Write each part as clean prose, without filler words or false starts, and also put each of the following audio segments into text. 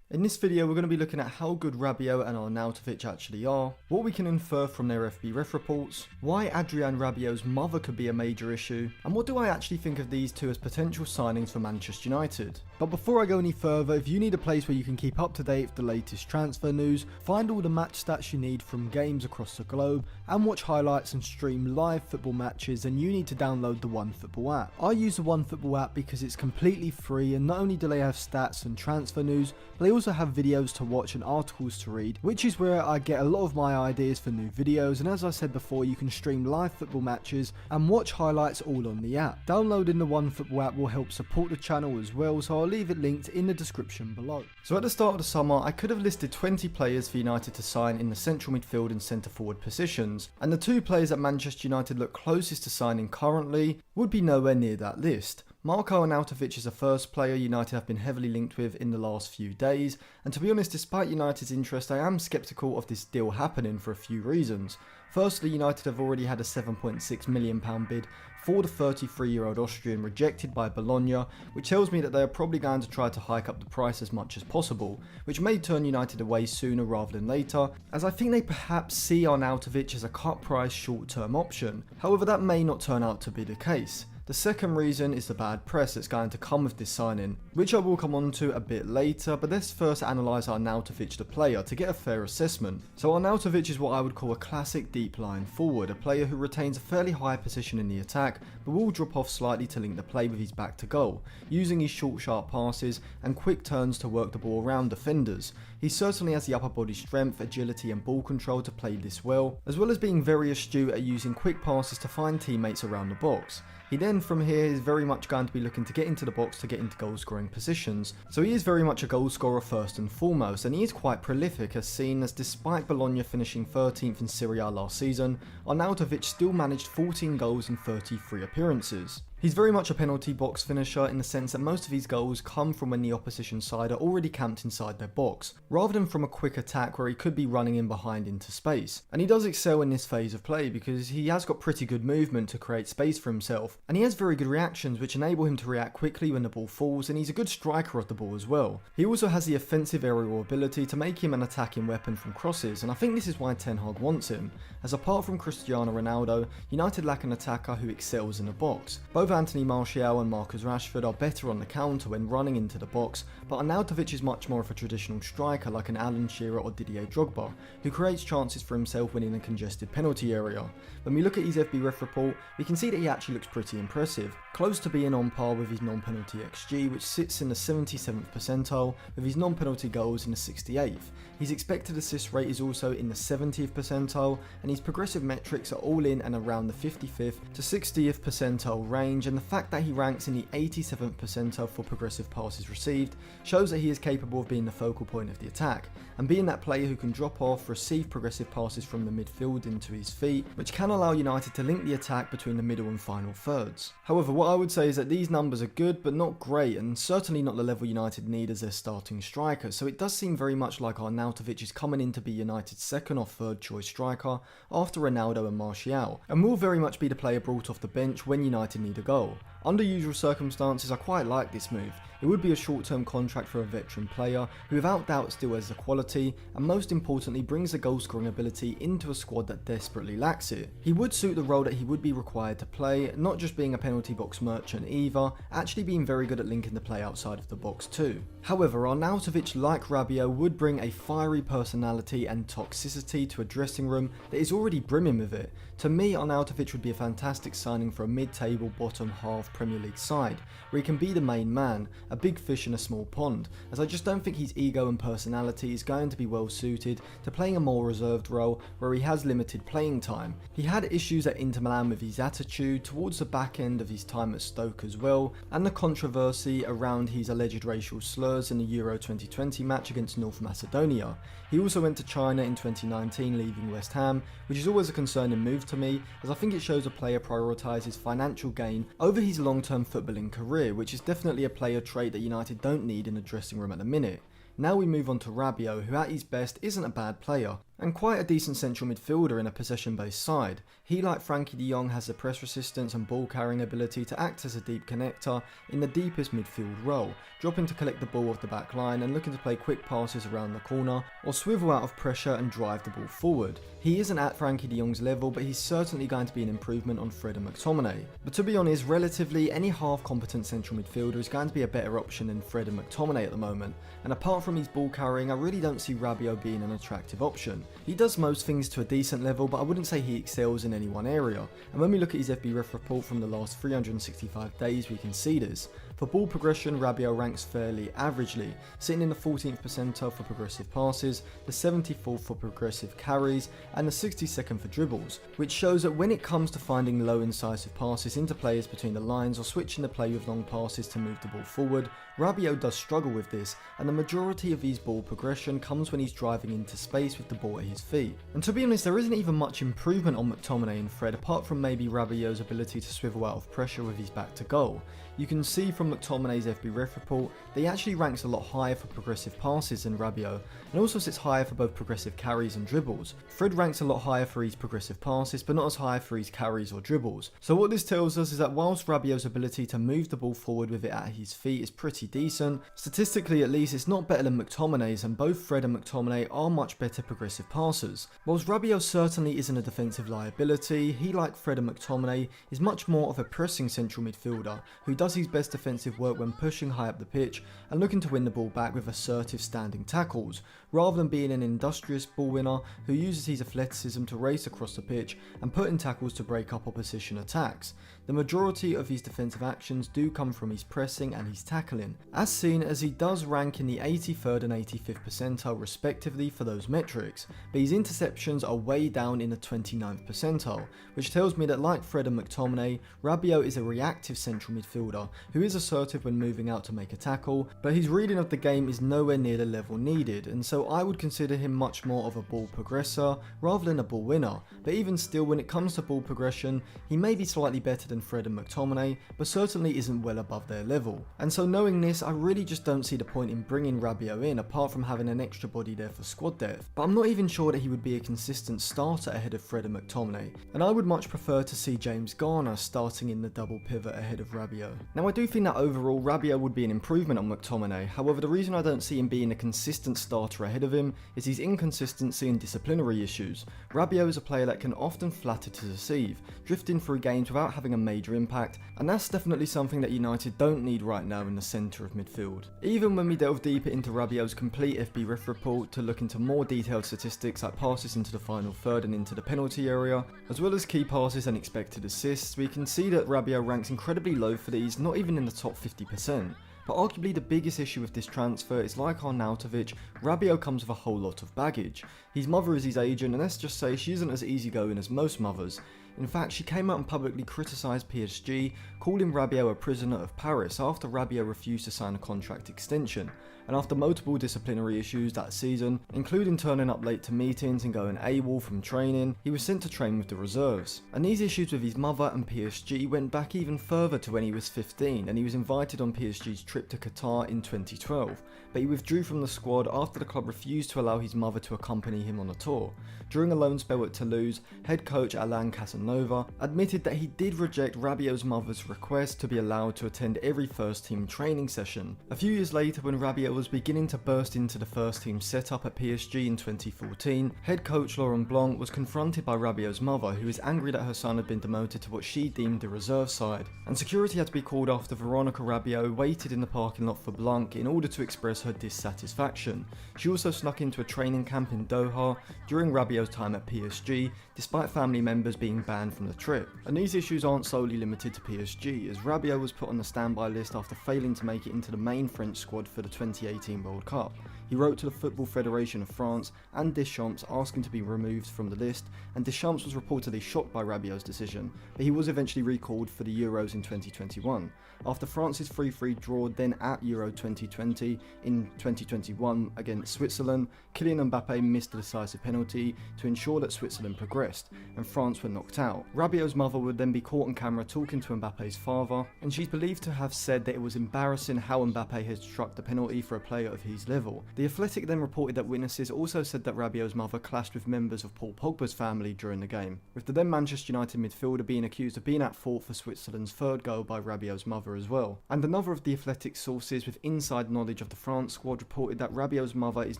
In this video, we're going to be looking at how good Rabiot and Arnautovic actually are, what we can infer from their FBref reports, why Adrian Rabiot's mother could be a major issue, and what do I actually think of these two as potential signings for Manchester United. But before I go any further, if you need a place where you can keep up to date with the latest transfer news, find all the match stats you need from games across the globe, and watch highlights and stream live football matches, then you need to download the OneFootball app. I use the OneFootball app because it's completely free, and not only do they have stats and transfer news, but they also have videos to watch and articles to read, which is where I get a lot of my ideas for new videos. And as I said before, you can stream live football matches and watch highlights all on the app. Downloading the OneFootball app will help support the channel as well, so I'll leave it linked in the description below. So at the start of the summer, I could have listed 20 players for United to sign in the central midfield and centre forward positions, and the two players that Manchester United look closest to signing currently would be nowhere near that list. Marco Arnautovic is the first player United have been heavily linked with in the last few days, and to be honest, despite United's interest, I am sceptical of this deal happening for a few reasons. Firstly, United have already had a £7.6 million bid for the 33-year-old Austrian rejected by Bologna, which tells me that they are probably going to try to hike up the price as much as possible, which may turn United away sooner rather than later, as I think they perhaps see Arnautovic as a cut price short-term option. However, that may not turn out to be the case. The second reason is the bad press that's going to come with this signing, which I will come on to a bit later, but let's first analyse Arnautovic the player to get a fair assessment. So Arnautovic is what I would call a classic deep line forward, a player who retains a fairly high position in the attack, but will drop off slightly to link the play with his back to goal, using his short sharp passes and quick turns to work the ball around defenders. He certainly has the upper body strength, agility and ball control to play this well as being very astute at using quick passes to find teammates around the box. He then from here is very much going to be looking to get into the box to get into goal scoring positions, so he is very much a goal scorer first and foremost, and he is quite prolific as seen as despite Bologna finishing 13th in Serie A last season, Arnautovic still managed 14 goals in 33 appearances. He's very much a penalty box finisher in the sense that most of his goals come from when the opposition side are already camped inside their box, rather than from a quick attack where he could be running in behind into space. And he does excel in this phase of play because he has got pretty good movement to create space for himself, and he has very good reactions which enable him to react quickly when the ball falls, and he's a good striker of the ball as well. He also has the offensive aerial ability to make him an attacking weapon from crosses, and I think this is why Ten Hag wants him, as apart from Cristiano Ronaldo, United lack an attacker who excels in the box. Both Anthony Martial and Marcus Rashford are better on the counter when running into the box, but Arnautovic is much more of a traditional striker like an Alan Shearer or Didier Drogba, who creates chances for himself when in a congested penalty area. When we look at his FBref report, we can see that he actually looks pretty impressive, close to being on par with his non-penalty XG, which sits in the 77th percentile, with his non-penalty goals in the 68th. His expected assist rate is also in the 70th percentile, and his progressive metrics are all in and around the 55th to 60th percentile range, and the fact that he ranks in the 87th percentile for progressive passes received shows that he is capable of being the focal point of the attack, and being that player who can drop off, receive progressive passes from the midfield into his feet, which can allow United to link the attack between the middle and final thirds. However, what I would say is that these numbers are good but not great, and certainly not the level United need as their starting striker, so it does seem very much like Arnautovic is coming in to be United's second or third choice striker after Ronaldo and Martial, and will very much be the player brought off the bench when United need a goal. Under usual circumstances, I quite like this move. It would be a short-term contract for a veteran player who without doubt still has the quality, and most importantly brings the goal-scoring ability into a squad that desperately lacks it. He would suit the role that he would be required to play, not just being a penalty box merchant either, actually being very good at linking the play outside of the box too. However, Arnautovic, like Rabiot, would bring a fiery personality and toxicity to a dressing room that is already brimming with it. To me, Arnautovic would be a fantastic signing for a mid-table bottom half Premier League side, where he can be the main man, a big fish in a small pond, as I just don't think his ego and personality is going to be well suited to playing a more reserved role where he has limited playing time. He had issues at Inter Milan with his attitude towards the back end of his time at Stoke as well, and the controversy around his alleged racial slurs in the Euro 2020 match against North Macedonia. He also went to China in 2019, leaving West Ham, which is always a concerning move to me, as I think it shows a player prioritises financial gain over his long-term footballing career, which is definitely a player trait that United don't need in the dressing room at the minute. Now we move on to Rabiot, who at his best isn't a bad player. and quite a decent central midfielder in a possession-based side. He, like Frankie de Jong, has the press resistance and ball carrying ability to act as a deep connector in the deepest midfield role, dropping to collect the ball off the back line and looking to play quick passes around the corner, or swivel out of pressure and drive the ball forward. He isn't at Frankie de Jong's level, but he's certainly going to be an improvement on Fred and McTominay. But to be honest, relatively, any half-competent central midfielder is going to be a better option than Fred and McTominay at the moment, and apart from his ball carrying, I really don't see Rabiot being an attractive option. He does most things to a decent level, but I wouldn't say he excels in any one area, and when we look at his FB Ref report from the last 365 days, we can see this. For ball progression, Rabiot ranks fairly averagely, sitting in the 14th percentile for progressive passes, the 74th for progressive carries, and the 62nd for dribbles, which shows that when it comes to finding low incisive passes into players between the lines or switching the play with long passes to move the ball forward, Rabiot does struggle with this, and the majority of his ball progression comes when he's driving into space with the ball at his feet. And to be honest, there isn't even much improvement on McTominay and Fred, apart from maybe Rabiot's ability to swivel out of pressure with his back to goal. You can see from McTominay's FB Ref report that he actually ranks a lot higher for progressive passes than Rabiot, and also sits higher for both progressive carries and dribbles. Fred ranks a lot higher for his progressive passes, but not as high for his carries or dribbles. So what this tells us is that whilst Rabiot's ability to move the ball forward with it at his feet is pretty decent, statistically at least it's not better than McTominay's, and both Fred and McTominay are much better progressive passers. Whilst Rabiot certainly isn't a defensive liability, he, like Fred and McTominay, is much more of a pressing central midfielder who does his best defensive work when pushing high up the pitch and looking to win the ball back with assertive standing tackles, rather than being an industrious ball winner who uses his athleticism to race across the pitch and put in tackles to break up opposition attacks. The majority of his defensive actions do come from his pressing and his tackling, as seen as he does rank in the 83rd and 85th percentile respectively for those metrics, but his interceptions are way down in the 29th percentile, which tells me that, like Fred and McTominay, Rabiot is a reactive central midfielder who is assertive when moving out to make a tackle, but his reading of the game is nowhere near the level needed, and so I would consider him much more of a ball progressor rather than a ball winner. But even still, when it comes to ball progression, he may be slightly better than Fred and McTominay, but certainly isn't well above their level. And so knowing this, I really just don't see the point in bringing Rabiot in, apart from having an extra body there for squad depth. But I'm not even sure that he would be a consistent starter ahead of Fred and McTominay, and I would much prefer to see James Garner starting in the double pivot ahead of Rabiot. Now I do think that overall Rabiot would be an improvement on McTominay, however the reason I don't see him being a consistent starter ahead of him is his inconsistency and disciplinary issues. Rabiot is a player that can often flatter to deceive, drifting through games without having a major impact, and that's definitely something that United don't need right now in the centre of midfield. Even when we delve deeper into Rabiot's complete FB Ref report to look into more detailed statistics like passes into the final third and into the penalty area, as well as key passes and expected assists, we can see that Rabiot ranks incredibly low for these, not even in the top 50%. But arguably the biggest issue with this transfer is, like Arnautovic, Rabiot comes with a whole lot of baggage. His mother is his agent, and let's just say she isn't as easygoing as most mothers. In fact, she came out and publicly criticised PSG, calling Rabiot a prisoner of Paris after Rabiot refused to sign a contract extension, and after multiple disciplinary issues that season, including turning up late to meetings and going AWOL from training, he was sent to train with the reserves. And these issues with his mother and PSG went back even further to when he was 15, and he was invited on PSG's trip to Qatar in 2012, but he withdrew from the squad after the club refused to allow his mother to accompany him on a tour. During a loan spell at Toulouse, head coach Alain Casanova admitted that he did reject Rabiot's mother's request to be allowed to attend every first team training session. A few years later, when Rabiot was beginning to burst into the first team setup at PSG in 2014, head coach Laurent Blanc was confronted by Rabiot's mother, who was angry that her son had been demoted to what she deemed the reserve side, and security had to be called after Veronica Rabiot waited in the parking lot for Blanc in order to express her dissatisfaction. She also snuck into a training camp in Doha during Rabiot's time at PSG, despite family members being banned from the trip. And these issues aren't solely limited to PSG, as Rabiot was put on the standby list after failing to make it into the main French squad for the 2018 World Cup. He wrote to the Football Federation of France and Deschamps asking to be removed from the list, and Deschamps was reportedly shocked by Rabiot's decision, but he was eventually recalled for the Euros in 2021. After France's 3-3 draw then at Euro 2020 in 2021 against Switzerland, Kylian Mbappe missed a decisive penalty to ensure that Switzerland progressed, and France were knocked out. Rabiot's mother would then be caught on camera talking to Mbappe's father, and she's believed to have said that it was embarrassing how Mbappe had struck the penalty for a player of his level, The Athletic then reported that witnesses also said that Rabiot's mother clashed with members of Paul Pogba's family during the game, with the then Manchester United midfielder being accused of being at fault for Switzerland's third goal by Rabiot's mother as well. And another of the Athletic sources with inside knowledge of the France squad reported that Rabiot's mother is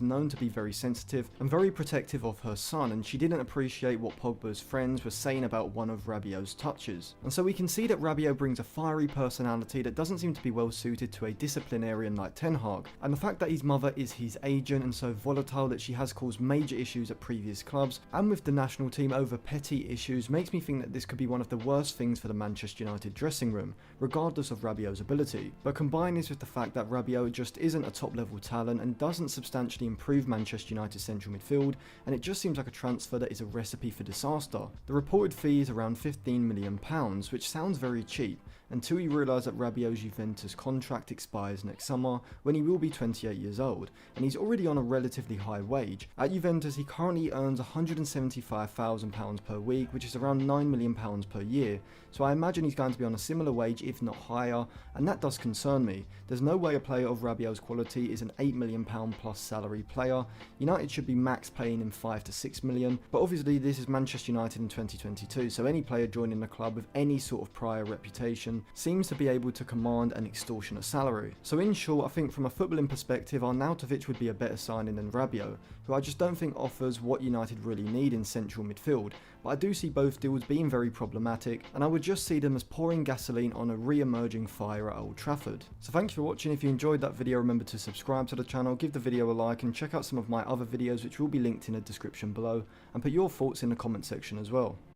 known to be very sensitive and very protective of her son, and she didn't appreciate what Pogba's friends were saying about one of Rabiot's touches. And so we can see that Rabiot brings a fiery personality that doesn't seem to be well suited to a disciplinarian like Ten Hag, and the fact that his mother is his agent and so volatile that she has caused major issues at previous clubs and with the national team over petty issues makes me think that this could be one of the worst things for the Manchester United dressing room, regardless of Rabiot's ability. But combine this with the fact that Rabiot just isn't a top level talent and doesn't substantially improve Manchester United's central midfield, and it just seems like a transfer that is a recipe for disaster. The reported fee is around £15 million, which sounds very cheap, until you realise that Rabiot's Juventus contract expires next summer when he will be 28 years old, and he's already on a relatively high wage. At Juventus he currently earns £175,000 per week, which is around £9 million per year, so I imagine he's going to be on a similar wage if not higher, and that does concern me. There's no way a player of Rabiot's quality is an £8 million plus salary player. United should be max paying him £5 to £6 million, but obviously this is Manchester United in 2022, so any player joining the club with any sort of prior reputation seems to be able to command an extortionate salary. So in short, I think from a footballing perspective, Arnautovic would be a better signing than Rabiot, who I just don't think offers what United really need in central midfield, but I do see both deals being very problematic, and I would just see them as pouring gasoline on a re-emerging fire at Old Trafford. So thank you for watching. If you enjoyed that video, remember to subscribe to the channel, give the video a like, and check out some of my other videos which will be linked in the description below, and put your thoughts in the comment section as well.